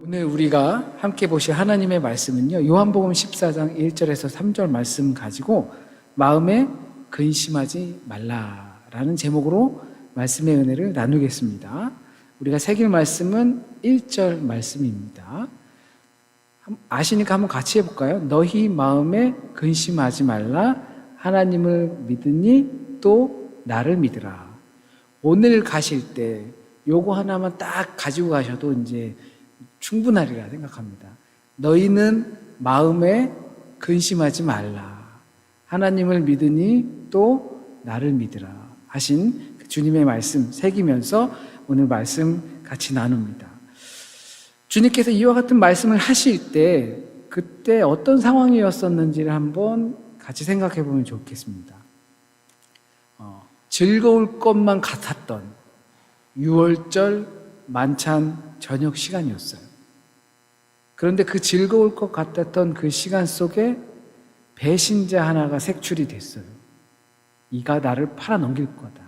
오늘 우리가 함께 보실 하나님의 말씀은요, 요한복음 14장 1절에서 3절 말씀 가지고 마음에 근심하지 말라라는 제목으로 말씀의 은혜를 나누겠습니다. 우리가 새길 말씀은 1절 말씀입니다. 아시니까 한번 같이 해볼까요? 너희 마음에 근심하지 말라. 하나님을 믿으니 또 나를 믿으라. 오늘 가실 때 요거 하나만 딱 가지고 가셔도 이제 충분하리라 생각합니다. 너희는 마음에 근심하지 말라. 하나님을 믿으니 또 나를 믿으라 하신 주님의 말씀 새기면서 오늘 말씀 같이 나눕니다. 주님께서 이와 같은 말씀을 하실 때 그때 어떤 상황이었었는지를 한번 같이 생각해 보면 좋겠습니다. 즐거울 것만 같았던 6월절 만찬 저녁 시간이었어요. 그런데 그 즐거울 것 같았던 그 시간 속에 배신자 하나가 색출이 됐어요. 이가 나를 팔아넘길 거다.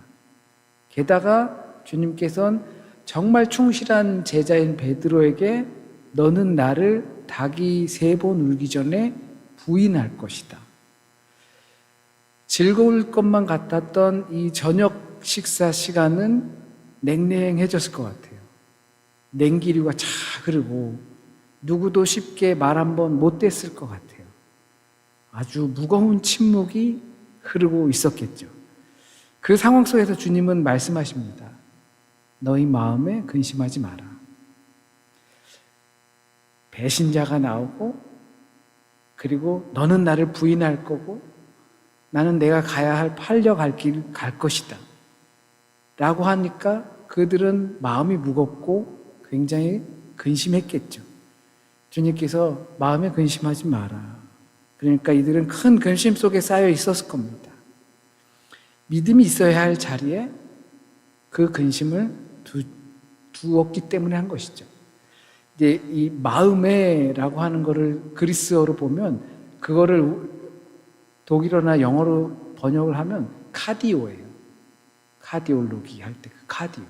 게다가 주님께서는 정말 충실한 제자인 베드로에게 너는 나를 닭이 3번 울기 전에 부인할 것이다. 즐거울 것만 같았던 이 저녁 식사 시간은 냉랭해졌을 것 같아요. 냉기류가 차 흐르고 누구도 쉽게 말 한번 못 댔을 것 같아요. 아주 무거운 침묵이 흐르고 있었겠죠. 그 상황 속에서 주님은 말씀하십니다. 너희 마음에 근심하지 마라. 배신자가 나오고 그리고 너는 나를 부인할 거고 나는 내가 가야 할 팔려갈 길 갈 것이다 라고 하니까 그들은 마음이 무겁고 굉장히 근심했겠죠. 주님께서 마음에 근심하지 마라. 그러니까 이들은 큰 근심 속에 쌓여 있었을 겁니다. 믿음이 있어야 할 자리에 그 근심을 두었기 때문에 한 것이죠. 이제 이 마음에라고 하는 거를 그리스어로 보면 그거를 독일어나 영어로 번역을 하면 카디오예요. 카디올로기 할 때 그 카디오.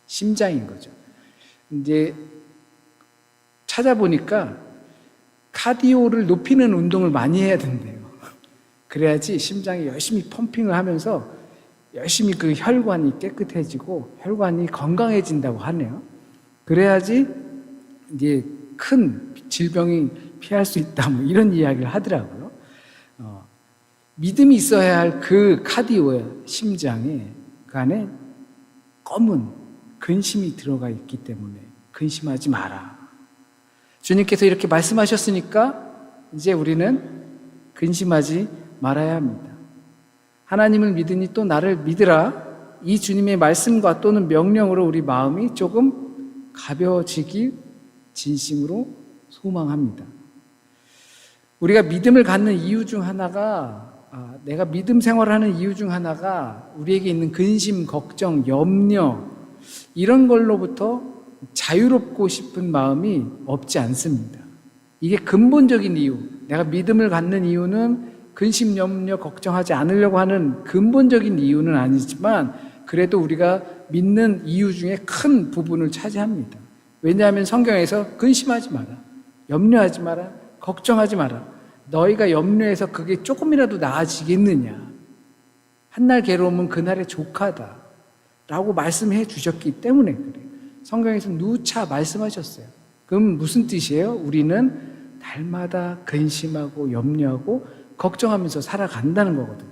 심장인 거죠. 이제 찾아보니까 카디오를 높이는 운동을 많이 해야 된대요. 그래야지 심장이 열심히 펌핑을 하면서 열심히 그 혈관이 깨끗해지고 혈관이 건강해진다고 하네요. 그래야지 이제 큰 질병이 피할 수 있다 뭐 이런 이야기를 하더라고요. 믿음이 있어야 할 그 카디오의 심장에 그 안에 검은 근심이 들어가 있기 때문에 근심하지 마라. 주님께서 이렇게 말씀하셨으니까 이제 우리는 근심하지 말아야 합니다. 하나님을 믿으니 또 나를 믿으라. 이 주님의 말씀과 또는 명령으로 우리 마음이 조금 가벼워지길 진심으로 소망합니다. 우리가 믿음을 갖는 이유 중 하나가 내가 믿음 생활을 하는 이유 중 하나가 우리에게 있는 근심, 걱정, 염려 이런 걸로부터 자유롭고 싶은 마음이 없지 않습니다. 이게 근본적인 이유. 내가 믿음을 갖는 이유는 근심, 염려, 걱정하지 않으려고 하는 근본적인 이유는 아니지만 그래도 우리가 믿는 이유 중에 큰 부분을 차지합니다. 왜냐하면 성경에서 근심하지 마라, 염려하지 마라, 걱정하지 마라. 너희가 염려해서 그게 조금이라도 나아지겠느냐. 한날 괴로움은 그날의 조카다 라고 말씀해 주셨기 때문에 그래요. 성경에서 누차 말씀하셨어요. 그럼 무슨 뜻이에요? 우리는 날마다 근심하고 염려하고 걱정하면서 살아간다는 거거든요.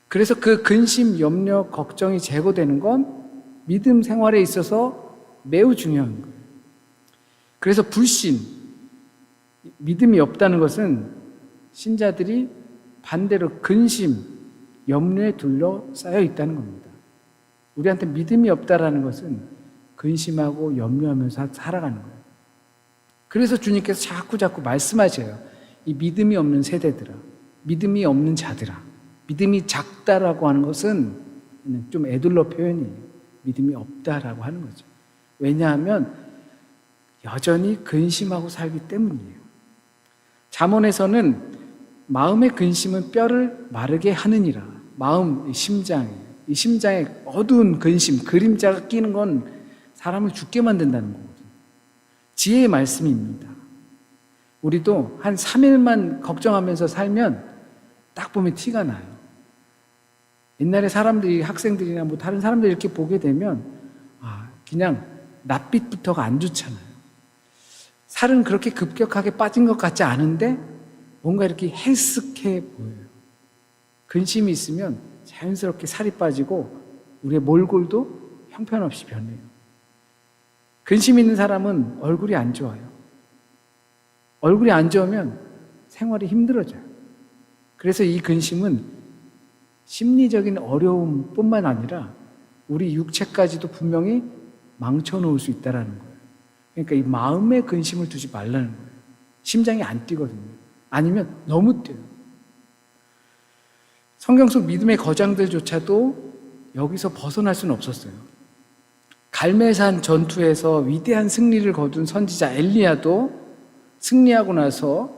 그래서 그 근심, 염려, 걱정이 제거되는 건 믿음 생활에 있어서 매우 중요한 거예요. 그래서 불신, 믿음이 없다는 것은 신자들이 반대로 근심, 염려에 둘러싸여 있다는 겁니다. 우리한테 믿음이 없다라는 것은 근심하고 염려하면서 살아가는 거예요. 그래서 주님께서 자꾸 말씀하셔요. 이 믿음이 없는 세대들아, 믿음이 없는 자들아, 믿음이 작다라고 하는 것은 좀 애들러 표현이에요. 믿음이 없다라고 하는 거죠. 왜냐하면 여전히 근심하고 살기 때문이에요. 잠언에서는 마음의 근심은 뼈를 마르게 하느니라. 마음, 이 심장에 어두운 근심, 그림자가 끼는 건 사람을 죽게 만든다는 거거든요. 지혜의 말씀입니다. 우리도 한 3일만 걱정하면서 살면 딱 보면 티가 나요. 옛날에 사람들이, 학생들이나 뭐 다른 사람들 이렇게 보게 되면 그냥 낯빛부터가 안 좋잖아요. 살은 그렇게 급격하게 빠진 것 같지 않은데 뭔가 이렇게 헬스케 보여요. 근심이 있으면 자연스럽게 살이 빠지고 우리의 몰골도 형편없이 변해요. 근심 있는 사람은 얼굴이 안 좋아요. 얼굴이 안 좋으면 생활이 힘들어져요. 그래서 이 근심은 심리적인 어려움뿐만 아니라 우리 육체까지도 분명히 망쳐놓을 수 있다는 거예요. 그러니까 이 마음에 근심을 두지 말라는 거예요. 심장이 안 뛰거든요. 아니면 너무 뛰어요. 성경 속 믿음의 거장들조차도 여기서 벗어날 수는 없었어요. 갈멜산 전투에서 위대한 승리를 거둔 선지자 엘리야도 승리하고 나서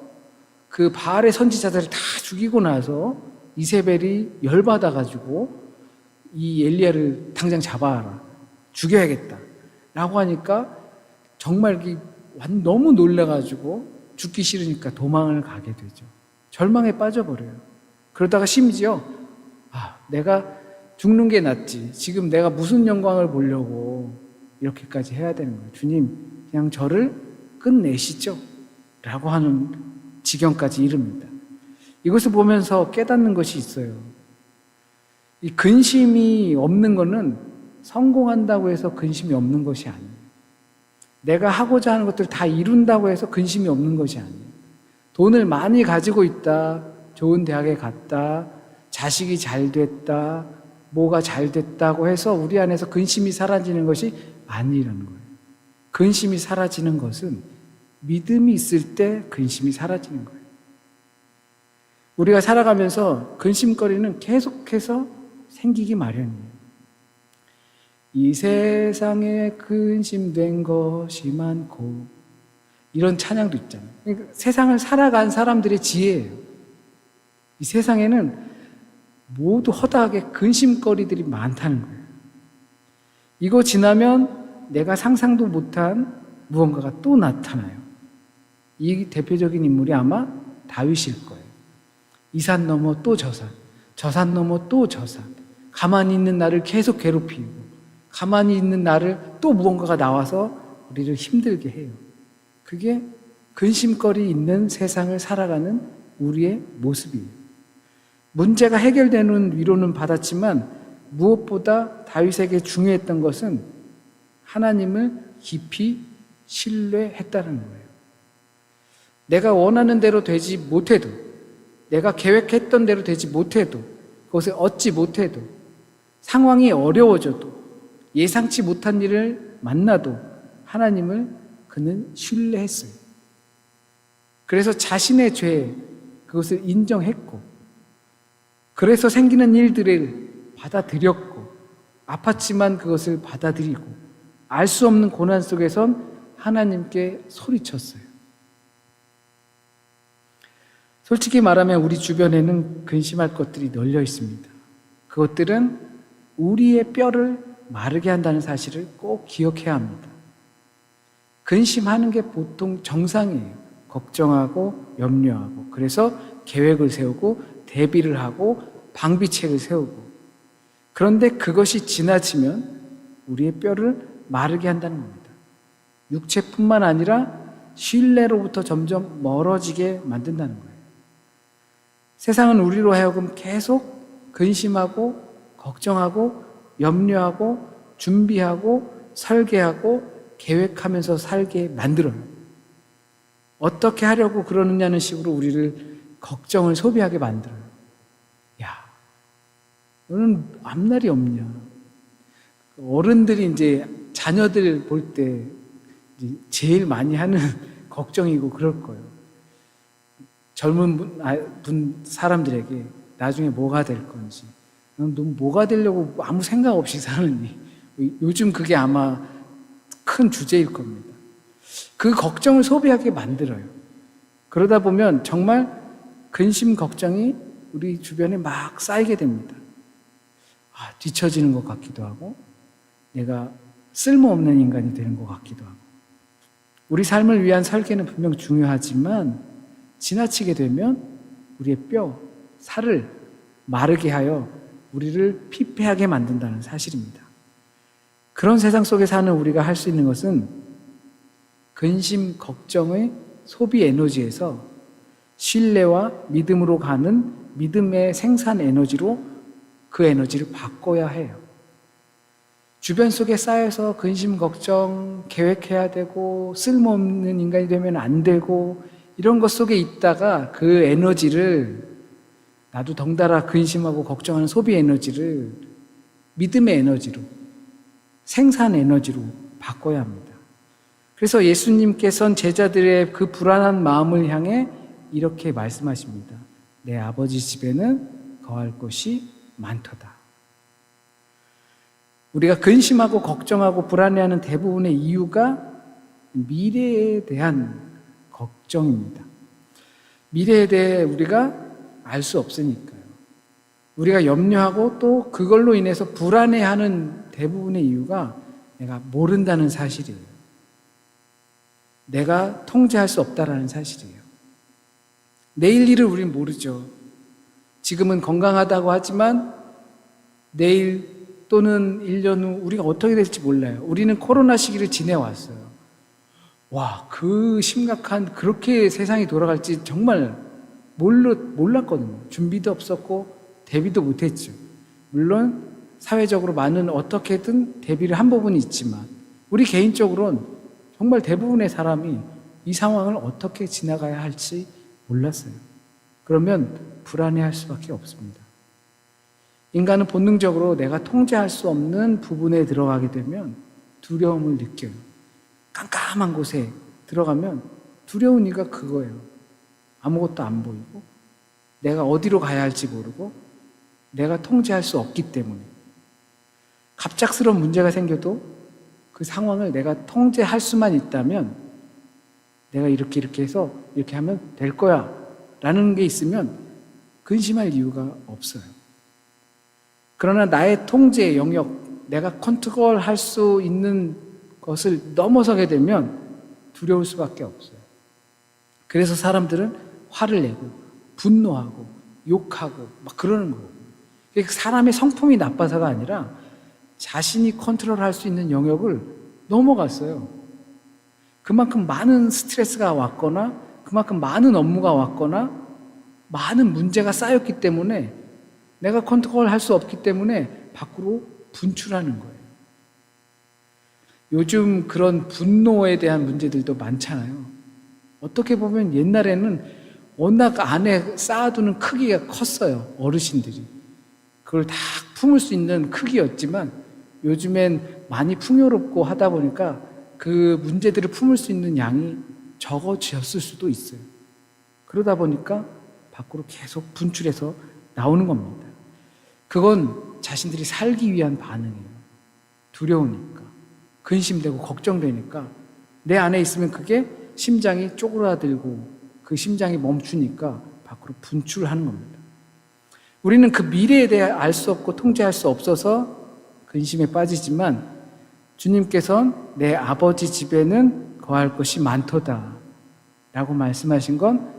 그 바알의 선지자들을 다 죽이고 나서 이세벨이 열받아가지고 이 엘리야를 당장 잡아라, 죽여야겠다 라고 하니까 정말 너무 놀라가지고 죽기 싫으니까 도망을 가게 되죠. 절망에 빠져버려요. 그러다가 심지어 내가 죽는 게 낫지, 지금 내가 무슨 영광을 보려고 이렇게까지 해야 되는 거예요. 주님, 그냥 저를 끝내시죠 라고 하는 지경까지 이릅니다. 이것을 보면서 깨닫는 것이 있어요. 이 근심이 없는 것은 성공한다고 해서 근심이 없는 것이 아니에요. 내가 하고자 하는 것들을 다 이룬다고 해서 근심이 없는 것이 아니에요. 돈을 많이 가지고 있다, 좋은 대학에 갔다, 자식이 잘 됐다, 뭐가 잘 됐다고 해서 우리 안에서 근심이 사라지는 것이 아니라는 거예요. 근심이 사라지는 것은 믿음이 있을 때 근심이 사라지는 거예요. 우리가 살아가면서 근심거리는 계속해서 생기기 마련이에요. 이 세상에 근심된 것이 많고, 이런 찬양도 있잖아요. 그러니까 세상을 살아간 사람들의 지혜예요. 이 세상에는 모두 허다하게 근심거리들이 많다는 거예요. 이거 지나면 내가 상상도 못한 무언가가 또 나타나요. 이 대표적인 인물이 아마 다윗일 거예요. 이 산 넘어 또 저 산, 저 산 넘어 또 저 산. 가만히 있는 나를 계속 괴롭히고, 가만히 있는 나를 또 무언가가 나와서 우리를 힘들게 해요. 그게 근심거리 있는 세상을 살아가는 우리의 모습이에요. 문제가 해결되는 위로는 받았지만 무엇보다 다윗에게 중요했던 것은 하나님을 깊이 신뢰했다는 거예요. 내가 원하는 대로 되지 못해도, 내가 계획했던 대로 되지 못해도, 그것을 얻지 못해도, 상황이 어려워져도, 예상치 못한 일을 만나도 하나님을 그는 신뢰했어요. 그래서 자신의 죄, 그것을 인정했고, 그래서 생기는 일들을 받아들였고, 아팠지만 그것을 받아들이고, 알 수 없는 고난 속에선 하나님께 소리쳤어요. 솔직히 말하면 우리 주변에는 근심할 것들이 널려 있습니다. 그것들은 우리의 뼈를 마르게 한다는 사실을 꼭 기억해야 합니다. 근심하는 게 보통 정상이에요. 걱정하고 염려하고, 그래서 계획을 세우고 대비를 하고 방비책을 세우고, 그런데 그것이 지나치면 우리의 뼈를 마르게 한다는 겁니다. 육체뿐만 아니라 신뢰로부터 점점 멀어지게 만든다는 거예요. 세상은 우리로 하여금 계속 근심하고 걱정하고 염려하고 준비하고 설계하고 계획하면서 살게 만들어요. 어떻게 하려고 그러느냐는 식으로 우리를 걱정을 소비하게 만들어요. 야, 너는 앞날이 없냐? 어른들이 이제 자녀들 볼 때 제일 많이 하는 걱정이고 그럴 거예요. 젊은 사람들에게 나중에 뭐가 될 건지, 너 뭐가 되려고 아무 생각 없이 사느니, 요즘 그게 아마 큰 주제일 겁니다. 그 걱정을 소비하게 만들어요. 그러다 보면 정말 근심 걱정이 우리 주변에 막 쌓이게 됩니다. 뒤처지는 것 같기도 하고, 내가 쓸모없는 인간이 되는 것 같기도 하고. 우리 삶을 위한 설계는 분명 중요하지만 지나치게 되면 우리의 뼈, 살을 마르게 하여 우리를 피폐하게 만든다는 사실입니다. 그런 세상 속에 사는 우리가 할 수 있는 것은 근심, 걱정의 소비 에너지에서 신뢰와 믿음으로 가는 믿음의 생산 에너지로 그 에너지를 바꿔야 해요. 주변 속에 쌓여서 근심, 걱정, 계획해야 되고 쓸모없는 인간이 되면 안 되고 이런 것 속에 있다가 그 에너지를 나도 덩달아 근심하고 걱정하는 소비 에너지를 믿음의 에너지로 생산 에너지로 바꿔야 합니다. 그래서 예수님께서는 제자들의 그 불안한 마음을 향해 이렇게 말씀하십니다. 내 아버지 집에는 거할 곳이 많도다. 우리가 근심하고 걱정하고 불안해하는 대부분의 이유가 미래에 대한 걱정입니다. 미래에 대해 우리가 알 수 없으니까요. 우리가 염려하고 또 그걸로 인해서 불안해하는 대부분의 이유가 내가 모른다는 사실이에요. 내가 통제할 수 없다라는 사실이에요. 내일 일을 우리는 모르죠. 지금은 건강하다고 하지만 내일 또는 1년 후 우리가 어떻게 될지 몰라요. 우리는 코로나 시기를 지내왔어요. 와, 그 심각한 그렇게 세상이 돌아갈지 정말 몰랐거든요. 준비도 없었고 대비도 못했죠. 물론 사회적으로 많은 어떻게든 대비를 한 부분이 있지만 우리 개인적으로는 정말 대부분의 사람이 이 상황을 어떻게 지나가야 할지 몰랐어요. 그러면 불안해할 수밖에 없습니다. 인간은 본능적으로 내가 통제할 수 없는 부분에 들어가게 되면 두려움을 느껴요. 깜깜한 곳에 들어가면 두려운 이유가 그거예요. 아무것도 안 보이고 내가 어디로 가야 할지 모르고 내가 통제할 수 없기 때문에 갑작스러운 문제가 생겨도 그 상황을 내가 통제할 수만 있다면 내가 이렇게 해서 이렇게 하면 될 거야 라는 게 있으면 근심할 이유가 없어요. 그러나 나의 통제 영역, 내가 컨트롤할 수 있는 것을 넘어서게 되면 두려울 수밖에 없어요. 그래서 사람들은 화를 내고 분노하고 욕하고 막 그러는 거고, 사람의 성품이 나빠서가 아니라 자신이 컨트롤할 수 있는 영역을 넘어갔어요. 그만큼 많은 스트레스가 왔거나 그만큼 많은 업무가 왔거나 많은 문제가 쌓였기 때문에 내가 컨트롤할 수 없기 때문에 밖으로 분출하는 거예요. 요즘 그런 분노에 대한 문제들도 많잖아요. 어떻게 보면 옛날에는 워낙 안에 쌓아두는 크기가 컸어요. 어르신들이. 그걸 다 품을 수 있는 크기였지만 요즘엔 많이 풍요롭고 하다 보니까 그 문제들을 품을 수 있는 양이 적어졌을 수도 있어요. 그러다 보니까 밖으로 계속 분출해서 나오는 겁니다. 그건 자신들이 살기 위한 반응이에요. 두려우니까, 근심되고 걱정되니까 내 안에 있으면 그게 심장이 쪼그라들고 그 심장이 멈추니까 밖으로 분출하는 겁니다. 우리는 그 미래에 대해 알 수 없고 통제할 수 없어서 근심에 빠지지만 주님께서는 내 아버지 집에는 거할 것이 많도다 라고 말씀하신 건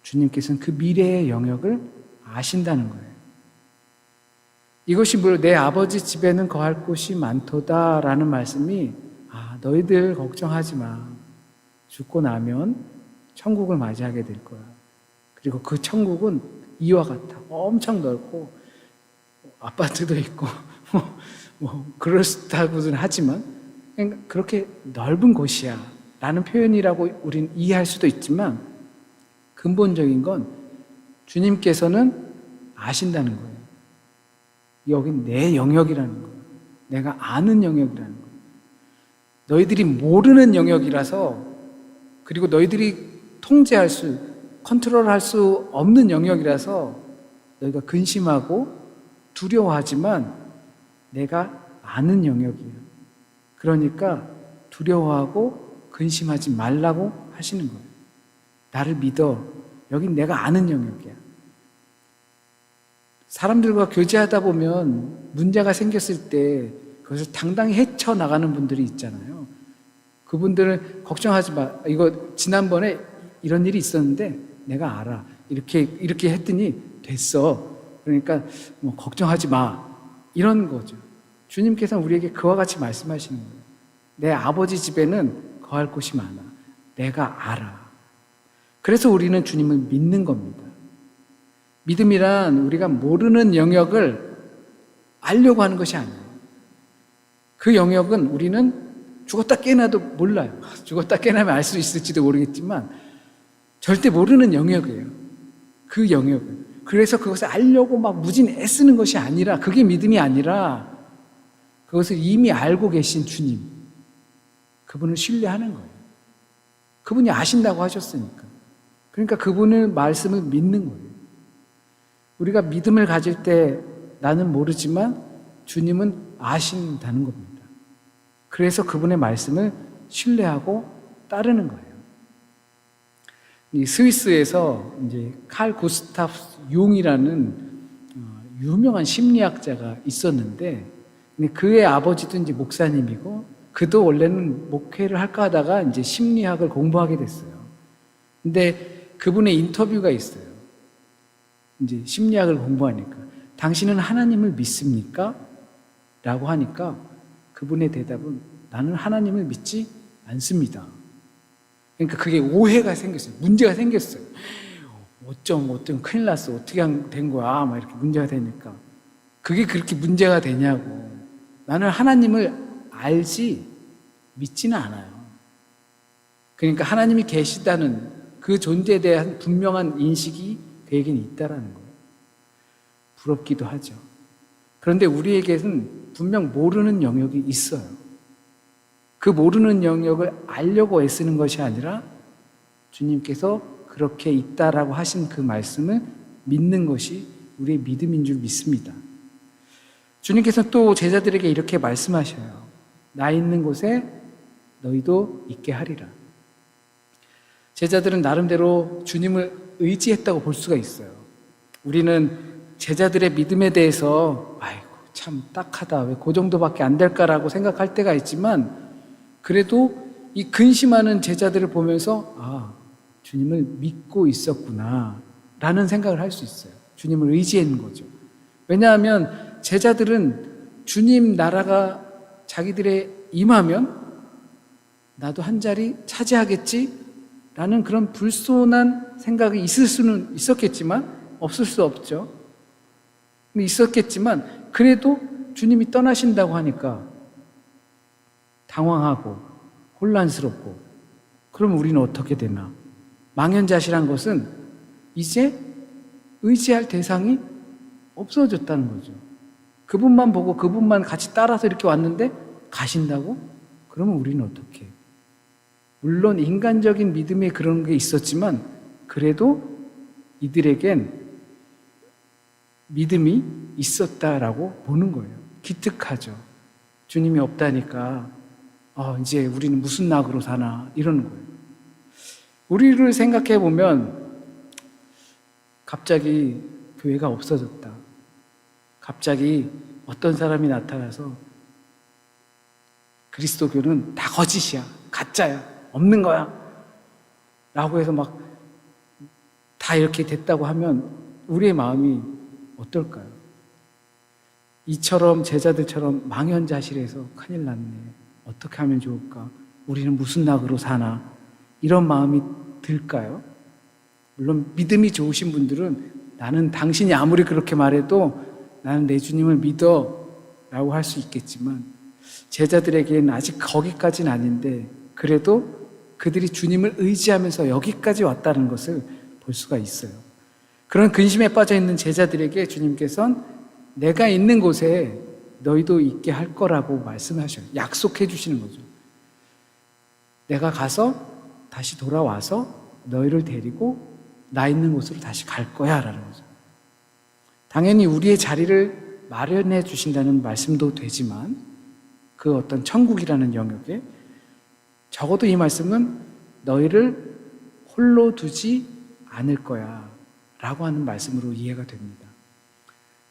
주님께서는 그 미래의 영역을 아신다는 거예요. 이것이 내 아버지 집에는 거할 곳이 많도다 라는 말씀이 너희들 걱정하지 마. 죽고 나면 천국을 맞이하게 될 거야. 그리고 그 천국은 이와 같아. 엄청 넓고 아파트도 있고 그렇다고는 하지만 그렇게 넓은 곳이야 라는 표현이라고 우린 이해할 수도 있지만 근본적인 건 주님께서는 아신다는 거예요. 여긴 내 영역이라는 거예요. 내가 아는 영역이라는 거예요. 너희들이 모르는 영역이라서, 그리고 너희들이 컨트롤할 수 없는 영역이라서 너희가 근심하고 두려워하지만 내가 아는 영역이에요. 그러니까 두려워하고 근심하지 말라고 하시는 거예요. 나를 믿어. 여긴 내가 아는 영역이야. 사람들과 교제하다 보면 문제가 생겼을 때 그것을 당당히 헤쳐나가는 분들이 있잖아요. 그분들은 걱정하지 마. 이거 지난번에 이런 일이 있었는데 내가 알아. 이렇게 했더니 됐어. 그러니까 뭐 걱정하지 마. 이런 거죠. 주님께서는 우리에게 그와 같이 말씀하시는 거예요. 내 아버지 집에는 거할 곳이 많아. 내가 알아. 그래서 우리는 주님을 믿는 겁니다. 믿음이란 우리가 모르는 영역을 알려고 하는 것이 아니에요. 그 영역은 우리는 죽었다 깨어나도 몰라요. 죽었다 깨어나면 알 수 있을지도 모르겠지만 절대 모르는 영역이에요. 그 영역은. 그래서 그것을 알려고 막 무진 애쓰는 것이 아니라, 그게 믿음이 아니라 그것을 이미 알고 계신 주님, 그분을 신뢰하는 거예요. 그분이 아신다고 하셨으니까. 그러니까 그분의 말씀을 믿는 거예요. 우리가 믿음을 가질 때 나는 모르지만 주님은 아신다는 겁니다. 그래서 그분의 말씀을 신뢰하고 따르는 거예요. 이 스위스에서 이제 칼 구스타프 융이라는 유명한 심리학자가 있었는데, 그의 아버지도 이제 목사님이고, 그도 원래는 목회를 할까 하다가 이제 심리학을 공부하게 됐어요. 근데 그분의 인터뷰가 있어요. 이제 심리학을 공부하니까, 당신은 하나님을 믿습니까? 라고 하니까 그분의 대답은, 나는 하나님을 믿지 않습니다. 그러니까 그게 오해가 생겼어요. 문제가 생겼어요. 어쩜 큰일 났어. 어떻게 된 거야? 막 이렇게 문제가 되니까. 그게 그렇게 문제가 되냐고. 나는 하나님을 알지 믿지는 않아요. 그러니까 하나님이 계시다는 그 존재에 대한 분명한 인식이 그에게는 있다라는 거예요. 부럽기도 하죠. 그런데 우리에게는 분명 모르는 영역이 있어요. 그 모르는 영역을 알려고 애쓰는 것이 아니라 주님께서 그렇게 있다라고 하신 그 말씀을 믿는 것이 우리의 믿음인 줄 믿습니다. 주님께서 또 제자들에게 이렇게 말씀하셔요. 나 있는 곳에 너희도 있게 하리라. 제자들은 나름대로 주님을 의지했다고 볼 수가 있어요. 우리는 제자들의 믿음에 대해서 아이고 참 딱하다, 왜 그 정도밖에 안 될까라고 생각할 때가 있지만, 그래도 이 근심하는 제자들을 보면서 아, 주님을 믿고 있었구나 라는 생각을 할 수 있어요. 주님을 의지한 거죠. 왜냐하면 제자들은 주님 나라가 자기들의 임하면 나도 한 자리 차지하겠지 라는 그런 불손한 생각이 있을 수는 있었겠지만, 없을 수 없죠. 있었겠지만 그래도 주님이 떠나신다고 하니까 당황하고 혼란스럽고, 그럼 우리는 어떻게 되나? 망연자실한 것은 이제 의지할 대상이 없어졌다는 거죠. 그분만 보고 그분만 같이 따라서 이렇게 왔는데 가신다고? 그러면 우리는 어떻게? 물론 인간적인 믿음에 그런 게 있었지만 그래도 이들에겐 믿음이 있었다라고 보는 거예요. 기특하죠. 주님이 없다니까 이제 우리는 무슨 낙으로 사나 이러는 거예요. 우리를 생각해 보면 갑자기 교회가 없어졌다. 갑자기 어떤 사람이 나타나서 그리스도교는 다 거짓이야, 가짜야, 없는 거야 라고 해서 막 다 이렇게 됐다고 하면 우리의 마음이 어떨까요? 이처럼 제자들처럼 망연자실해서 큰일 났네, 어떻게 하면 좋을까? 우리는 무슨 낙으로 사나? 이런 마음이 들까요? 물론 믿음이 좋으신 분들은 나는 당신이 아무리 그렇게 말해도 나는 내 주님을 믿어 라고 할 수 있겠지만, 제자들에게는 아직 거기까지는 아닌데 그래도 그들이 주님을 의지하면서 여기까지 왔다는 것을 볼 수가 있어요. 그런 근심에 빠져 있는 제자들에게 주님께서는 내가 있는 곳에 너희도 있게 할 거라고 말씀하셔요. 약속해 주시는 거죠. 내가 가서 다시 돌아와서 너희를 데리고 나 있는 곳으로 다시 갈 거야 라는 거죠. 당연히 우리의 자리를 마련해 주신다는 말씀도 되지만, 그 어떤 천국이라는 영역에 적어도 이 말씀은 너희를 홀로 두지 않을 거야 라고 하는 말씀으로 이해가 됩니다.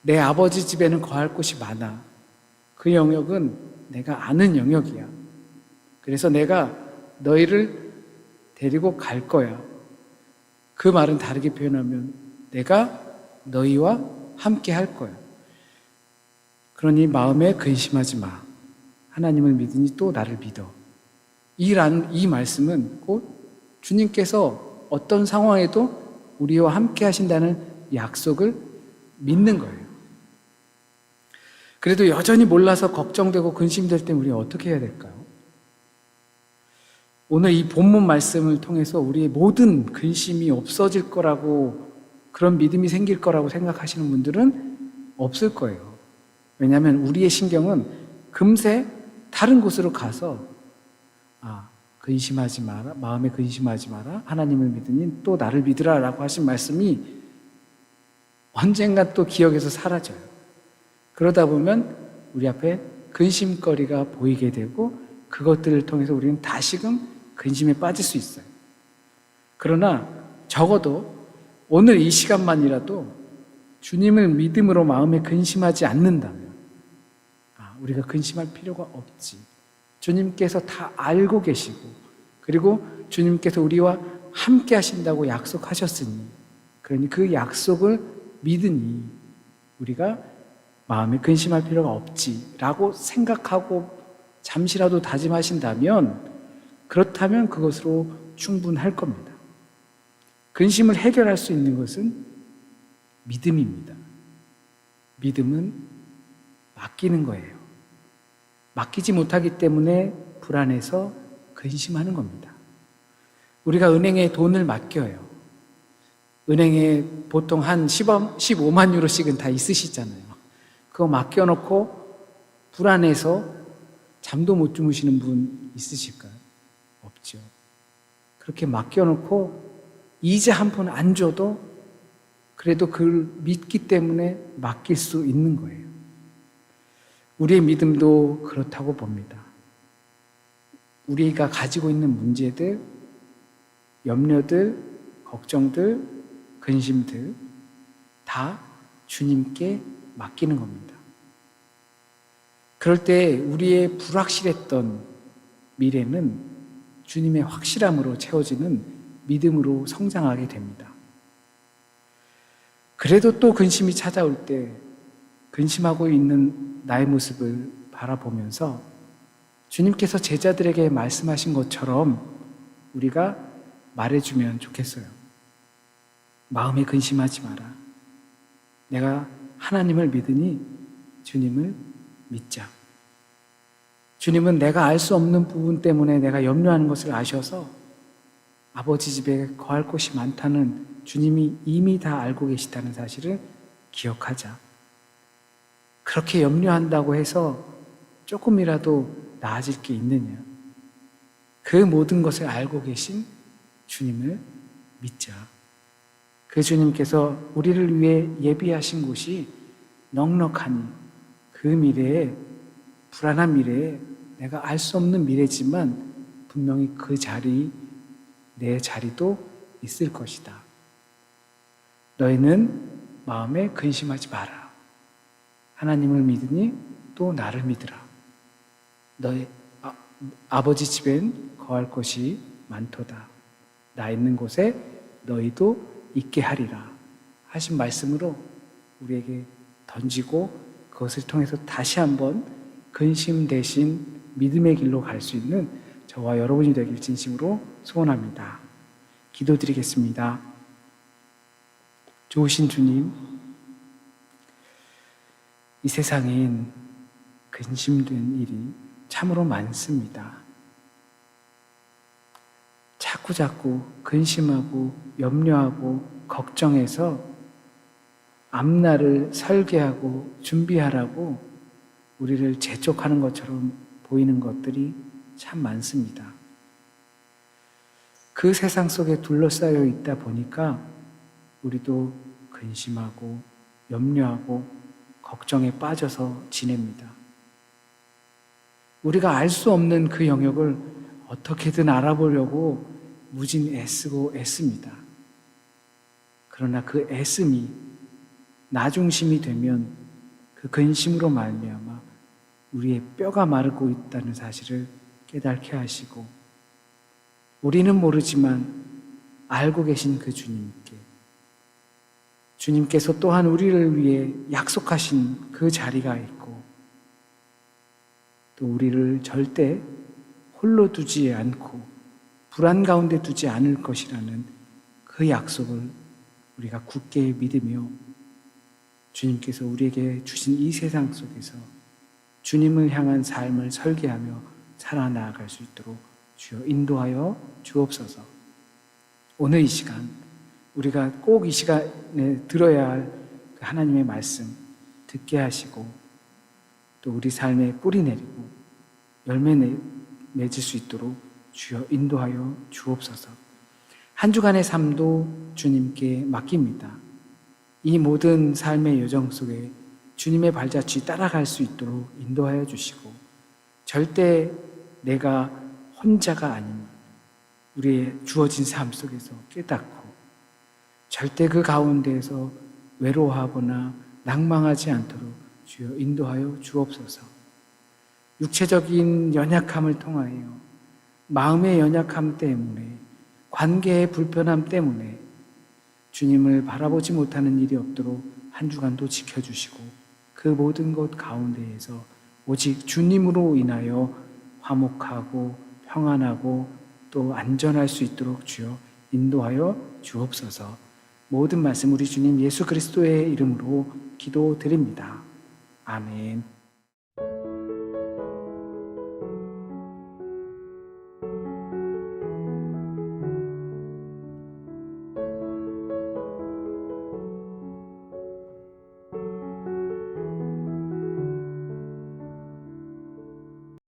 내 아버지 집에는 거할 곳이 많아. 그 영역은 내가 아는 영역이야. 그래서 내가 너희를 데리고 갈 거야. 그 말은 다르게 표현하면 내가 너희와 함께 할 거야. 그러니 마음에 근심하지 마. 하나님을 믿으니 또 나를 믿어. 이 말씀은 곧 주님께서 어떤 상황에도 우리와 함께 하신다는 약속을 믿는 거예요. 그래도 여전히 몰라서 걱정되고 근심될 때 우리가 어떻게 해야 될까요? 오늘 이 본문 말씀을 통해서 우리의 모든 근심이 없어질 거라고, 그런 믿음이 생길 거라고 생각하시는 분들은 없을 거예요. 왜냐하면 우리의 신경은 금세 다른 곳으로 가서 근심하지 마라, 마음에 근심하지 마라, 하나님을 믿으니 또 나를 믿으라 라고 하신 말씀이 언젠가 또 기억에서 사라져요. 그러다 보면 우리 앞에 근심거리가 보이게 되고 그것들을 통해서 우리는 다시금 근심에 빠질 수 있어요. 그러나 적어도 오늘 이 시간만이라도 주님을 믿음으로 마음에 근심하지 않는다면 우리가 근심할 필요가 없지. 주님께서 다 알고 계시고 그리고 주님께서 우리와 함께 하신다고 약속하셨으니, 그러니 그 약속을 믿으니 우리가 마음에 근심할 필요가 없지라고 생각하고 잠시라도 다짐하신다면, 그렇다면 그것으로 충분할 겁니다. 근심을 해결할 수 있는 것은 믿음입니다. 믿음은 맡기는 거예요. 맡기지 못하기 때문에 불안해서 근심하는 겁니다. 우리가 은행에 돈을 맡겨요. 은행에 보통 한 15만 유로씩은 다 있으시잖아요. 그거 맡겨놓고 불안해서 잠도 못 주무시는 분 있으실까요? 없죠. 그렇게 맡겨놓고 이자 한 푼 안 줘도 그래도 그걸 믿기 때문에 맡길 수 있는 거예요. 우리의 믿음도 그렇다고 봅니다. 우리가 가지고 있는 문제들, 염려들, 걱정들, 근심들 다 주님께 맡기는 겁니다. 그럴 때 우리의 불확실했던 미래는 주님의 확실함으로 채워지는 믿음으로 성장하게 됩니다. 그래도 또 근심이 찾아올 때 근심하고 있는 나의 모습을 바라보면서 주님께서 제자들에게 말씀하신 것처럼 우리가 말해주면 좋겠어요. 마음에 근심하지 마라. 내가 하나님을 믿으니 주님을 믿자. 주님은 내가 알 수 없는 부분 때문에 내가 염려하는 것을 아셔서 아버지 집에 거할 곳이 많다는 주님이 이미 다 알고 계시다는 사실을 기억하자. 그렇게 염려한다고 해서 조금이라도 나아질 게 있느냐? 그 모든 것을 알고 계신 주님을 믿자. 그 주님께서 우리를 위해 예비하신 곳이 넉넉하니 그 미래에, 불안한 미래에, 내가 알 수 없는 미래지만 분명히 그 자리, 내 자리도 있을 것이다. 너희는 마음에 근심하지 마라. 하나님을 믿으니 또 나를 믿으라. 너희 아버지 집엔 거할 곳이 많도다. 나 있는 곳에 너희도 있게 하리라 하신 말씀으로 우리에게 던지고 그것을 통해서 다시 한번 근심 대신 믿음의 길로 갈 수 있는 저와 여러분이 되길 진심으로 소원합니다. 기도드리겠습니다. 좋으신 주님, 이 세상엔 근심된 일이 참으로 많습니다. 자꾸 근심하고 염려하고 걱정해서 앞날을 설계하고 준비하라고 우리를 재촉하는 것처럼 보이는 것들이 참 많습니다. 그 세상 속에 둘러싸여 있다 보니까 우리도 근심하고 염려하고 걱정에 빠져서 지냅니다. 우리가 알 수 없는 그 영역을 어떻게든 알아보려고 무진 애쓰고 애씁니다. 그러나 그 애씀이 나 중심이 되면 그 근심으로 말미암아 우리의 뼈가 마르고 있다는 사실을 깨닫게 하시고 우리는 모르지만 알고 계신 그 주님께, 주님께서 또한 우리를 위해 약속하신 그 자리가 있고, 또 우리를 절대 홀로 두지 않고 불안 가운데 두지 않을 것이라는 그 약속을 우리가 굳게 믿으며 주님께서 우리에게 주신 이 세상 속에서 주님을 향한 삶을 설계하며 살아나갈 수 있도록 주여 인도하여 주옵소서. 오늘 이 시간 우리가 꼭 이 시간에 들어야 할 그 하나님의 말씀 듣게 하시고 또 우리 삶에 뿌리 내리고 열매 맺을 수 있도록 주여 인도하여 주옵소서. 한 주간의 삶도 주님께 맡깁니다. 이 모든 삶의 여정 속에 주님의 발자취 따라갈 수 있도록 인도하여 주시고, 절대 내가 혼자가 아닌 우리의 주어진 삶 속에서 깨닫고 절대 그 가운데에서 외로워하거나 낭망하지 않도록 주여 인도하여 주옵소서. 육체적인 연약함을 통하여 마음의 연약함 때문에 관계의 불편함 때문에 주님을 바라보지 못하는 일이 없도록 한 주간도 지켜주시고 그 모든 것 가운데에서 오직 주님으로 인하여 화목하고 평안하고 또 안전할 수 있도록 주여 인도하여 주옵소서. 모든 말씀 우리 주님 예수 그리스도의 이름으로 기도드립니다. 아멘.